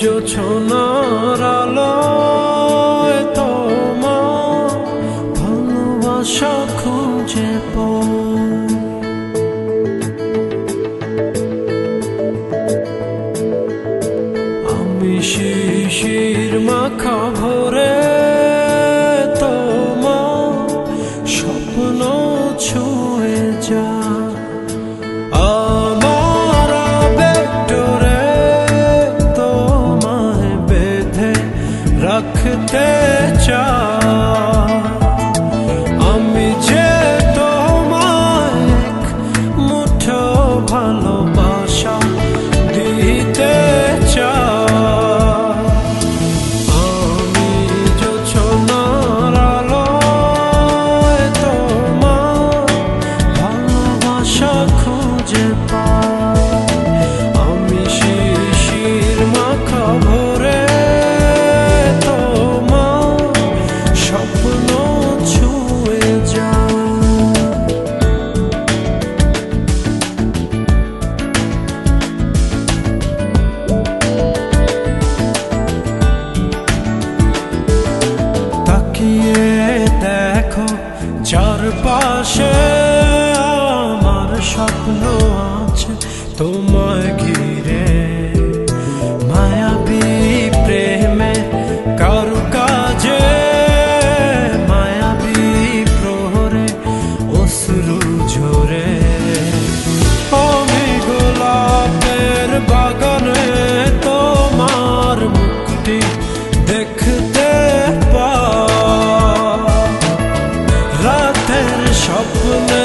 জোছনার আলোয় তোমার ভালোবাসা খুঁজে পাই। আমি শিশির মাখা ভোরে তোমার স্বপ্ন ছুঁয়ে যায়। রাখতে চাই আমি যে তোমায় এক মুঠো ভালোবাসা দিতে চাই। আমি জোছনার আলোয় তোমার ভালোবাসা খুঁজে পাই। আমি শিশির মাখা ভোরে দেখো চারপাশে আমার স্বপ্ন আছে তোমায় ঘিরে। মায়াবী প্রেমে কারুকাজে মায়াবী প্রহরে অশ্রু ঝরে। আমি গোলাপের বাগানে তোমার মুক্তি দেখতে পাই। রাতের স্বপ্নে